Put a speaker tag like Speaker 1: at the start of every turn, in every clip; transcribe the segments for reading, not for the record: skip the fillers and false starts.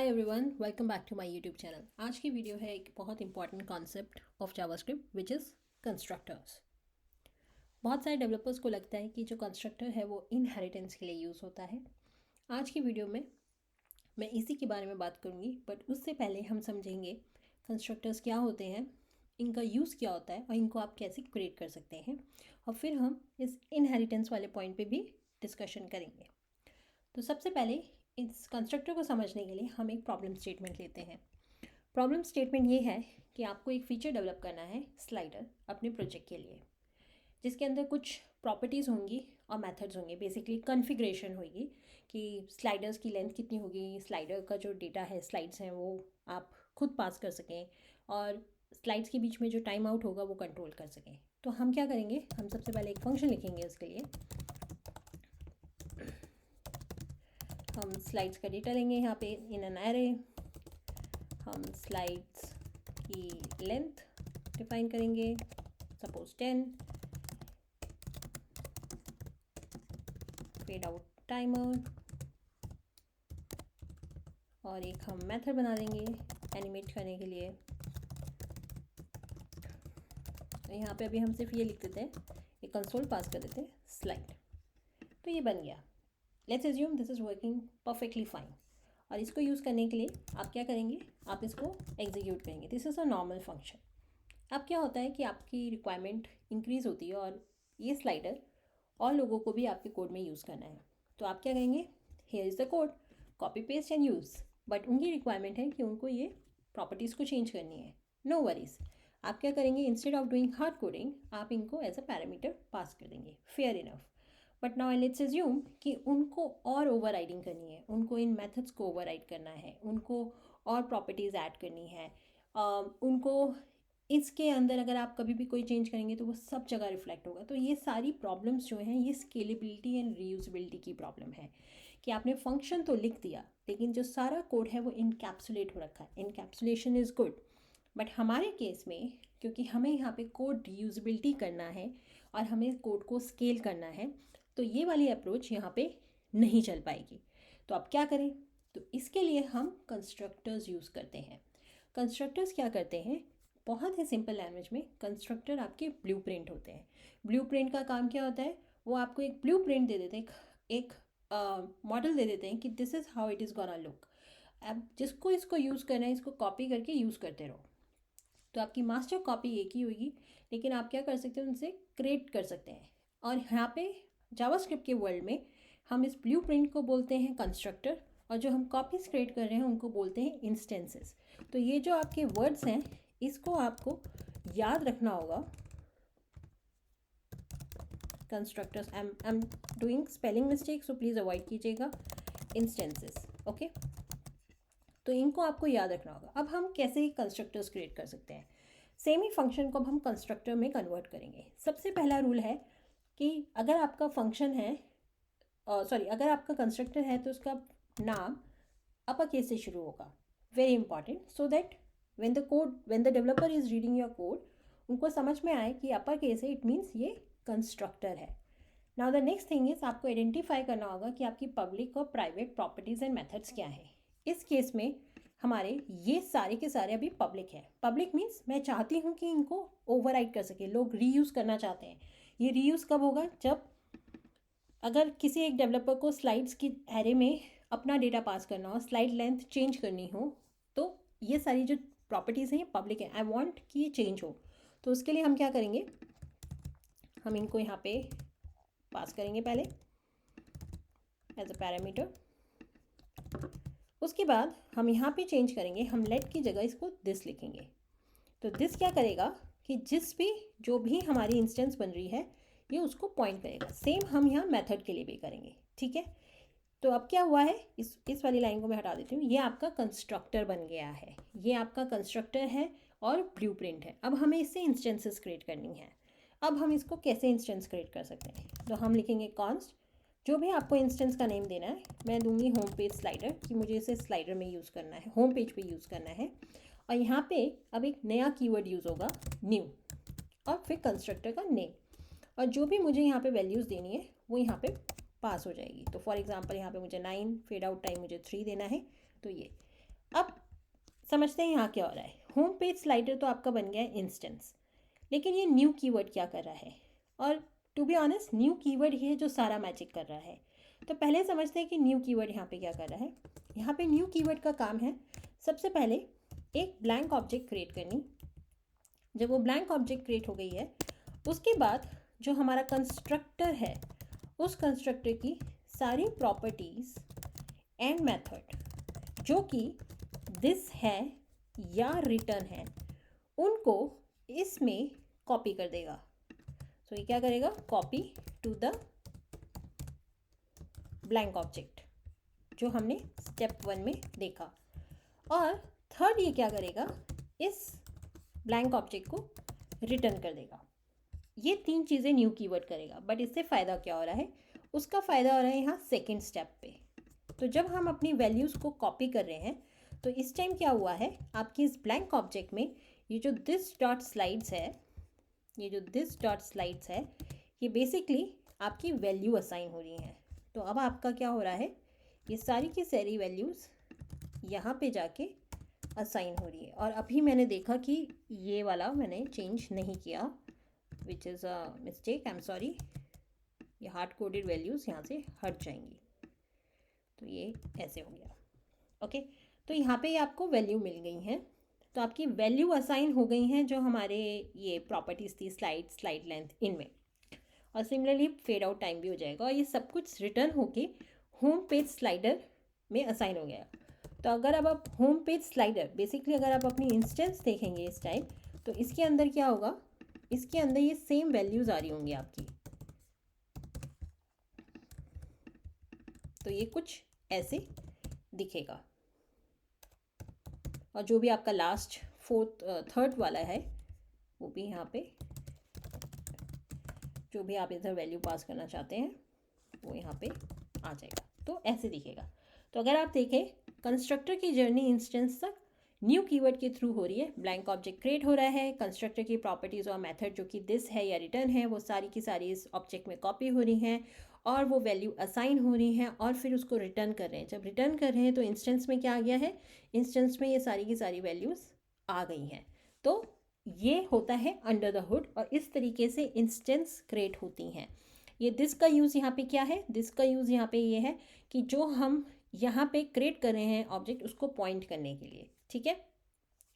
Speaker 1: Hi everyone, welcome back to my YouTube channel. आज की video है एक बहुत important concept of JavaScript which is constructors. बहुत सारे डेवलपर्स को लगता है कि जो कंस्ट्रक्टर है वो इनहेरिटेंस के लिए यूज़ होता है। आज की वीडियो में मैं इसी के बारे में बात करूँगी, बट उससे पहले हम समझेंगे कंस्ट्रक्टर्स क्या होते हैं, इनका यूज़ क्या होता है और इनको आप कैसे क्रिएट कर सकते हैं, और फिर हम इस इनहेरिटेंस वाले पॉइंट पे भी डिस्कशन करेंगे। तो सबसे पहले इस कंस्ट्रक्टर को समझने के लिए हम एक प्रॉब्लम स्टेटमेंट लेते हैं। प्रॉब्लम स्टेटमेंट ये है कि आपको एक फ़ीचर डेवलप करना है स्लाइडर अपने प्रोजेक्ट के लिए, जिसके अंदर कुछ प्रॉपर्टीज़ होंगी और मेथड्स होंगे। बेसिकली कॉन्फ़िगरेशन होगी कि स्लाइडर्स की लेंथ कितनी होगी, स्लाइडर का जो डेटा है, स्लाइड्स हैं, वो आप खुद पास कर सकें, और स्लाइड्स के बीच में जो टाइम आउट होगा वो कंट्रोल कर सकें। तो हम क्या करेंगे, हम सबसे पहले एक फंक्शन लिखेंगे उसके लिए। हम स्लाइड्स का डेटा लेंगे यहाँ पे इन एन एरे। हम स्लाइड्स की लेंथ डिफाइन करेंगे, सपोज 10, फेड आउट टाइमर, और एक हम मेथड बना देंगे एनिमेट करने के लिए। यहाँ पे अभी हम सिर्फ ये लिख देते हैं, एक कंसोल पास कर देते हैं स्लाइड, तो ये बन गया। Let's assume this is working perfectly fine. और इसको यूज़ करने के लिए आप क्या करेंगे, आप इसको एग्जीक्यूट करेंगे। This is a normal function. अब क्या होता है कि आपकी रिक्वायरमेंट इंक्रीज़ होती है और ये स्लाइडर और लोगों को भी आपके कोड में यूज़ करना है। तो आप क्या करेंगे, here is the code, copy paste and use. But उनकी रिक्वायरमेंट है कि उनको ये प्रॉपर्टीज़ को चेंज करनी है। नो वरीज, आप क्या करेंगे, instead of doing hard coding आप इनको एज अ पैरामीटर पास कर देंगे। Fair enough. But now let's assume कि उनको और ओवरराइडिंग करनी है, उनको इन मेथड्स को ओवरराइड करना है, उनको और प्रॉपर्टीज़ ऐड करनी है, उनको इसके अंदर अगर आप कभी भी कोई चेंज करेंगे तो वो सब जगह रिफ्लेक्ट होगा। तो ये सारी प्रॉब्लम्स जो हैं, ये स्केलेबिलिटी एंड रीयूजेबिलिटी की प्रॉब्लम है कि आपने फंक्शन तो लिख दिया लेकिन जो सारा कोड है वो इनकैप्सुलेट हो रखा है। इनकैप्सुलेशन इज़ गुड, बट हमारे केस में क्योंकि हमें यहाँ पे कोड रीयूजेबिलिटी करना है और हमें कोड को स्केल करना है, तो ये वाली अप्रोच यहाँ पे नहीं चल पाएगी। तो अब क्या करें, तो इसके लिए हम कंस्ट्रक्टर्स यूज़ करते हैं। कंस्ट्रक्टर्स क्या करते हैं, बहुत ही सिंपल लैंग्वेज में कंस्ट्रक्टर आपके ब्लूप्रिंट होते हैं। ब्लूप्रिंट का काम क्या होता है, वो आपको एक ब्लूप्रिंट दे देते हैं, एक मॉडल दे देते हैं कि this is how it is gonna look. अब जिसको इसको यूज़ करना है, इसको कॉपी करके यूज़ करते रहो। तो आपकी मास्टर कॉपी एक ही होगी, लेकिन आप क्या कर सकते हैं, उनसे क्रिएट कर सकते हैं। और यहाँ पे जावास्क्रिप्ट के वर्ल्ड में हम इस ब्लूप्रिंट को बोलते हैं कंस्ट्रक्टर, और जो हम कॉपीज क्रिएट कर रहे हैं उनको बोलते हैं इंस्टेंसेस। तो ये जो आपके वर्ड्स हैं, इसको आपको याद रखना होगा। Constructors, I am doing spelling mistake, so please avoid कीजिएगा। Instances, okay. तो इनको आपको याद रखना होगा। अब हम कैसे ही कंस्ट्रक्टर्स क्रिएट कर सकते हैं, सेम ही फंक्शन को अब हम कंस्ट्रक्टर में कन्वर्ट करेंगे। सबसे पहला रूल है कि अगर आपका फंक्शन है, अगर आपका कंस्ट्रक्टर है तो उसका नाम अपर केस से शुरू होगा। Very important, so that when the developer is reading your code, उनको समझ में आए कि अपर केस है, इट मीन्स ये कंस्ट्रक्टर है। Now the next thing is, आपको आइडेंटिफाई करना होगा कि आपकी पब्लिक और प्राइवेट प्रॉपर्टीज़ एंड मेथड्स क्या है। इस केस में हमारे ये सारे के सारे अभी पब्लिक है। पब्लिक मीन्स मैं चाहती हूँ कि इनको ओवरराइड कर सके, लोग रीयूज़ करना चाहते हैं। ये रीयूज़ कब होगा, जब अगर किसी एक डेवलपर को स्लाइड्स की एरे में अपना डेटा पास करना हो, स्लाइड लेंथ चेंज करनी हो, तो ये सारी जो प्रॉपर्टीज़ हैं ये पब्लिक है। आई वांट कि ये चेंज हो, तो उसके लिए हम क्या करेंगे, हम इनको यहाँ पे पास करेंगे पहले एज अ पैरामीटर। उसके बाद हम यहाँ पे चेंज करेंगे, हम लेट की जगह इसको दिस लिखेंगे। तो दिस क्या करेगा कि जो भी हमारी इंस्टेंस बन रही है ये उसको पॉइंट करेगा। सेम हम यहाँ मेथड के लिए भी करेंगे, ठीक है। तो अब क्या हुआ है, इस वाली लाइन को मैं हटा देती हूँ। ये आपका कंस्ट्रक्टर बन गया है, ये आपका कंस्ट्रक्टर है और ब्लूप्रिंट है। अब हमें इससे इंस्टेंसेस क्रिएट करनी है। अब हम इसको कैसे इंस्टेंस क्रिएट कर सकते हैं, तो हम लिखेंगे कॉन्स्ट, जो भी आपको इंस्टेंस का नेम देना है। मैं दूंगी होम पेज स्लाइडर, कि मुझे इसे स्लाइडर में यूज़ करना है, होम पेज पे यूज़ करना है। और यहाँ पे अब एक नया कीवर्ड यूज़ होगा, न्यू, और फिर कंस्ट्रक्टर का नेम, और जो भी मुझे यहाँ पे वैल्यूज़ देनी है वो यहाँ पे पास हो जाएगी। तो फॉर एग्जांपल यहाँ पे मुझे 9, फेड आउट टाइम मुझे 3 देना है, तो ये। अब समझते हैं यहाँ क्या हो रहा है। होम पेज स्लाइडर तो आपका बन गया है इंस्टेंस, लेकिन ये न्यू कीवर्ड क्या कर रहा है, और to be honest new keyword ही है जो सारा मैजिक कर रहा है। तो पहले समझते हैं कि न्यू कीवर्ड यहाँ पे क्या कर रहा है। यहाँ पे न्यू कीवर्ड का काम है सबसे पहले एक ब्लैंक ऑब्जेक्ट क्रिएट करनी। जब वो ब्लैंक ऑब्जेक्ट क्रिएट हो गई है, उसके बाद जो हमारा कंस्ट्रक्टर है, उस कंस्ट्रक्टर की सारी प्रॉपर्टीज़ एंड मेथड जो कि दिस है या रिटर्न है, उनको इसमें कॉपी कर देगा। तो ये क्या करेगा, copy to the blank object जो हमने स्टेप 1 में देखा। और थर्ड ये क्या करेगा, इस ब्लैंक ऑब्जेक्ट को रिटर्न कर देगा। ये 3 चीज़ें न्यू कीवर्ड करेगा। बट इससे फ़ायदा क्या हो रहा है, उसका फ़ायदा हो रहा है यहाँ सेकेंड स्टेप पे। तो जब हम अपनी वैल्यूज़ को कॉपी कर रहे हैं, तो इस टाइम क्या हुआ है, आपकी इस ब्लैंक ऑब्जेक्ट में ये जो दिस डॉट स्लाइड्स है, ये बेसिकली आपकी वैल्यू असाइन हो रही हैं। तो अब आपका क्या हो रहा है, ये सारी की सारी वैल्यूज़ यहाँ पे जाके असाइन हो रही है। और अभी मैंने देखा कि ये वाला मैंने चेंज नहीं किया, which is a mistake, I am sorry. ये हार्ड कोडेड वैल्यूज़ यहाँ से हट जाएंगी। तो ये ऐसे हो गया। ओके, तो यहाँ पे आपको वैल्यू मिल गई हैं। तो आपकी वैल्यू असाइन हो गई हैं जो हमारे ये प्रॉपर्टीज़ थी, स्लाइड लेंथ, इनमें। और सिमिलरली फेड आउट टाइम भी हो जाएगा। और ये सब कुछ रिटर्न होके होम पेज स्लाइडर में असाइन हो गया। तो अगर अब आप होम पेज स्लाइडर, बेसिकली अगर आप अपनी इंस्टेंस देखेंगे इस टाइम, तो इसके अंदर क्या होगा, इसके अंदर ये सेम वैल्यूज़ आ रही होंगी आपकी। तो ये कुछ ऐसे दिखेगा। और जो भी आपका लास्ट थर्ड वाला है, वो भी यहाँ पे जो भी आप इधर वैल्यू पास करना चाहते हैं वो यहाँ पे आ जाएगा। तो ऐसे दिखेगा। तो अगर आप देखें, कंस्ट्रक्टर की जर्नी इंस्टेंस तक न्यू कीवर्ड के थ्रू हो रही है। ब्लैंक ऑब्जेक्ट क्रिएट हो रहा है, कंस्ट्रक्टर की प्रॉपर्टीज़ और मेथड जो कि दिस है या रिटर्न है, वो सारी की सारी इस ऑब्जेक्ट में कॉपी हो रही हैं, और वो वैल्यू असाइन हो रही हैं, और फिर उसको रिटर्न कर रहे हैं। जब रिटर्न कर रहे हैं तो इंस्टेंस में क्या आ गया है, इंस्टेंस में ये सारी की सारी वैल्यूज़ आ गई हैं। तो ये होता है अंडर द हुड, और इस तरीके से इंस्टेंस क्रिएट होती हैं। ये दिस का यूज़ यहाँ पे क्या है, दिस का यूज़ यहाँ पे ये है कि जो हम यहाँ पे क्रिएट कर रहे हैं ऑब्जेक्ट, उसको पॉइंट करने के लिए। ठीक है,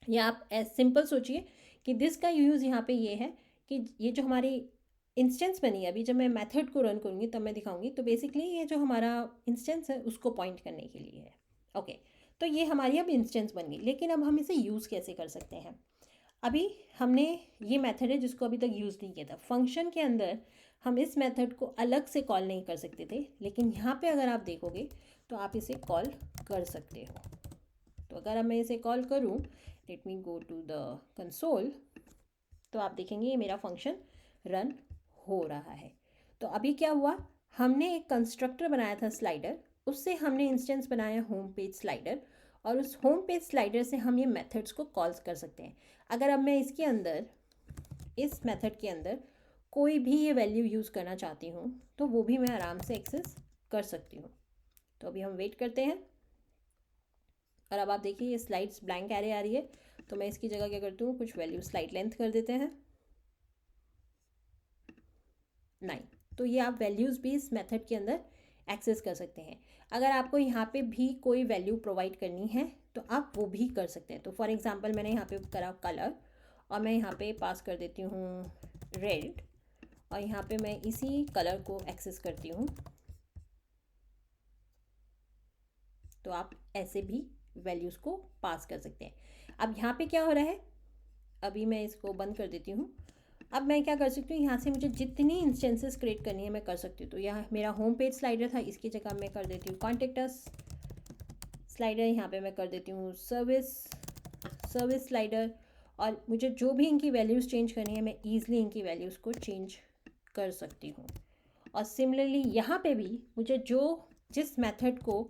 Speaker 1: या आप सिंपल सोचिए कि दिस का यूज़ यहाँ पे ये है कि ये जो हमारी इंस्टेंस बनी है, अभी जब मैं मेथड को रन करूँगी तब मैं दिखाऊंगी, तो बेसिकली ये जो हमारा इंस्टेंस है उसको पॉइंट करने के लिए है। ओके, तो ये हमारी अब इंस्टेंस बन गई। लेकिन अब हम इसे यूज़ कैसे कर सकते हैं। अभी हमने ये मेथड है जिसको अभी तक यूज़ नहीं किया था। फंक्शन के अंदर हम इस मेथड को अलग से कॉल नहीं कर सकते थे, लेकिन यहाँ पे अगर आप देखोगे तो आप इसे कॉल कर सकते हो। तो अगर अब मैं इसे कॉल करूँ, let me go to the console, तो आप देखेंगे ये मेरा फंक्शन रन हो रहा है। तो अभी क्या हुआ, हमने एक कंस्ट्रक्टर बनाया था स्लाइडर, उससे हमने इंस्टेंस बनाया होम पेज स्लाइडर, और उस होम पेज स्लाइडर से हम ये मेथड्स को कॉल्स कर सकते हैं। अगर अब मैं इसके अंदर, इस मेथड के अंदर कोई भी ये वैल्यू यूज़ करना चाहती हूँ, तो वो भी मैं आराम से एक्सेस कर सकती हूँ। तो अभी हम वेट करते हैं, और अब आप देखिए ये स्लाइड्स ब्लैंक एरे आ रही है। तो मैं इसकी जगह क्या करती हूँ, कुछ वैल्यू स्लाइड लेंथ कर देते हैं 9। तो ये आप वैल्यूज़ भी इस मेथड के अंदर एक्सेस कर सकते हैं। अगर आपको यहाँ पे भी कोई वैल्यू प्रोवाइड करनी है तो आप वो भी कर सकते हैं। तो फॉर एग्जांपल मैंने यहाँ पे करा कलर, और मैं यहाँ पे पास कर देती हूँ रेड, और यहाँ पे मैं इसी कलर को एक्सेस करती हूँ। तो आप ऐसे भी वैल्यूज़ को पास कर सकते हैं। अब यहाँ पे क्या हो रहा है, अभी मैं इसको बंद कर देती हूँ। अब मैं क्या कर सकती हूँ, यहाँ से मुझे जितनी इंस्टेंसेस क्रिएट करनी है मैं कर सकती हूँ। तो यहाँ मेरा होम पेज स्लाइडर था, इसकी जगह मैं कर देती हूँ कॉन्टेक्ट अस स्लाइडर, यहाँ पे मैं कर देती हूँ सर्विस स्लाइडर, और मुझे जो भी इनकी वैल्यूज़ चेंज करनी है मैं ईज़िली इनकी वैल्यूज़ को चेंज कर सकती हूँ। और सिमिलरली यहाँ पे भी मुझे जिस मेथड को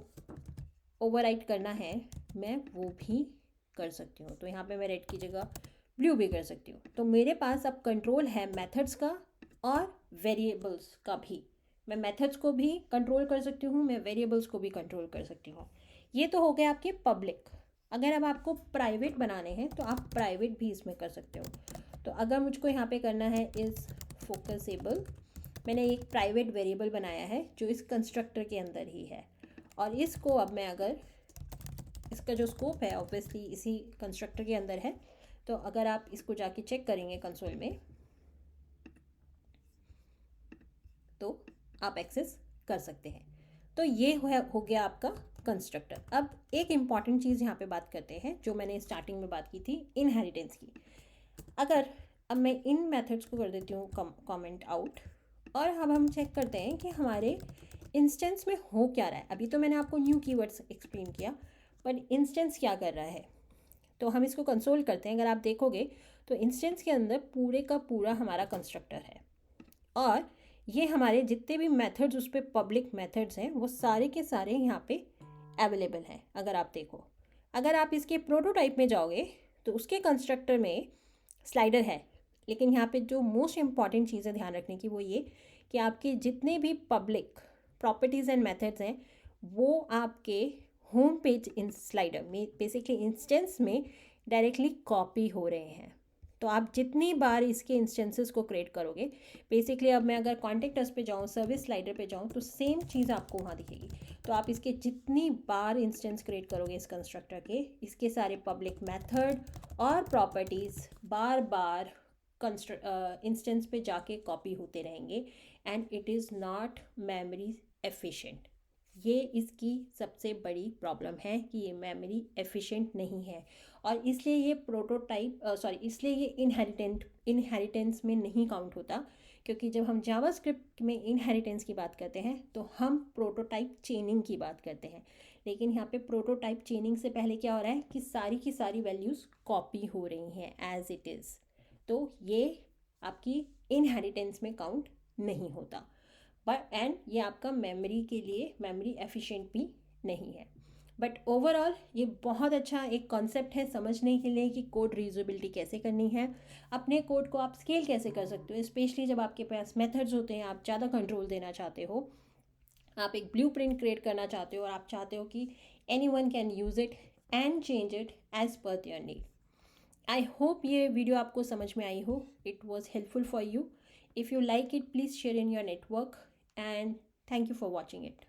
Speaker 1: ओवरराइट करना है मैं वो भी कर सकती हूँ। तो यहाँ पे मैं रेड की जगह ब्लू भी कर सकती हूँ। तो मेरे पास अब कंट्रोल है मेथड्स का और वेरिएबल्स का भी। मैं मेथड्स को भी कंट्रोल कर सकती हूँ, मैं वेरिएबल्स को भी कंट्रोल कर सकती हूँ। ये तो हो गया आपके पब्लिक। अगर अब आपको प्राइवेट बनाने हैं तो आप प्राइवेट भी इसमें कर सकते हो। तो अगर मुझको यहाँ पे करना है इज़ फोकसेबल, मैंने एक प्राइवेट वेरिएबल बनाया है जो इस कंस्ट्रक्टर के अंदर ही है, और इसको अब मैं अगर इसका जो स्कोप है ऑब्वियसली इसी कंस्ट्रक्टर के अंदर है, तो अगर आप इसको जाके चेक करेंगे कंसोल में तो आप एक्सेस कर सकते हैं। तो ये हो गया आपका कंस्ट्रक्टर। अब एक इम्पॉर्टेंट चीज़ यहाँ पे बात करते हैं जो मैंने स्टार्टिंग में बात की थी, इनहेरिटेंस की। अगर अब मैं इन मेथड्स को कर देती हूँ कमेंट आउट, और अब हम चेक करते हैं कि हमारे इंस्टेंस में हो क्या रहा है। अभी तो मैंने आपको न्यू कीवर्ड्स एक्सप्लेन किया, पर इंस्टेंस क्या कर रहा है। तो हम इसको कंसोल करते हैं। अगर आप देखोगे तो इंस्टेंस के अंदर पूरे का पूरा हमारा कंस्ट्रक्टर है, और ये हमारे जितने भी मेथड्स उस पर पब्लिक मेथड्स हैं वो सारे के सारे यहाँ पे अवेलेबल हैं। अगर आप देखो, अगर आप इसके प्रोटोटाइप में जाओगे तो उसके कंस्ट्रक्टर में स्लाइडर है, लेकिन यहाँ पे जो मोस्ट इम्पॉर्टेंट चीज़ है ध्यान रखने की वो ये कि आपके जितने भी पब्लिक प्रॉपर्टीज़ एंड मेथड्स हैं वो आपके होम पेज इन स्लाइडर में बेसिकली इंस्टेंस में डायरेक्टली कॉपी हो रहे हैं। तो आप जितनी बार इसके इंस्टेंसेस को क्रिएट करोगे, बेसिकली अब मैं अगर कॉन्टेक्ट अस पे जाऊँ, सर्विस स्लाइडर पे जाऊँ, तो सेम चीज़ आपको वहाँ दिखेगी। तो आप इसके जितनी बार इंस्टेंस क्रिएट करोगे इस कंस्ट्रक्टर के, इसके सारे पब्लिक मेथड और प्रॉपर्टीज़ बार बार इंस्टेंस पे जाके कॉपी होते रहेंगे, and it is not memory efficient. ये इसकी सबसे बड़ी प्रॉब्लम है कि ये मेमोरी एफिशिएंट नहीं है, और इसलिए ये इसलिए ये इनहेरिटेंस में नहीं काउंट होता। क्योंकि जब हम जावास्क्रिप्ट में इनहेरिटेंस की बात करते हैं तो हम प्रोटोटाइप चेनिंग की बात करते हैं, लेकिन यहाँ पे प्रोटोटाइप चेनिंग से पहले क्या हो रहा है कि सारी की सारी वैल्यूज़ कॉपी हो रही हैं एज इट इज़। तो ये आपकी इनहेरिटेंस में काउंट नहीं होता, बट एंड ये आपका मेमोरी के लिए मेमोरी एफिशिएंट भी नहीं है। बट ओवरऑल ये बहुत अच्छा एक कॉन्सेप्ट है समझने के लिए कि कोड रीयूजेबिलिटी कैसे करनी है, अपने कोड को आप स्केल कैसे कर सकते हो, स्पेशली जब आपके पास मेथड्स होते हैं, आप ज़्यादा कंट्रोल देना चाहते हो, आप एक ब्लूप्रिंट क्रिएट करना चाहते हो और आप चाहते हो कि anyone can use it and change it as per their need. I hope ये वीडियो आपको समझ में आई हो, it was helpful for you. If you like it please share in your network, and thank you for watching it.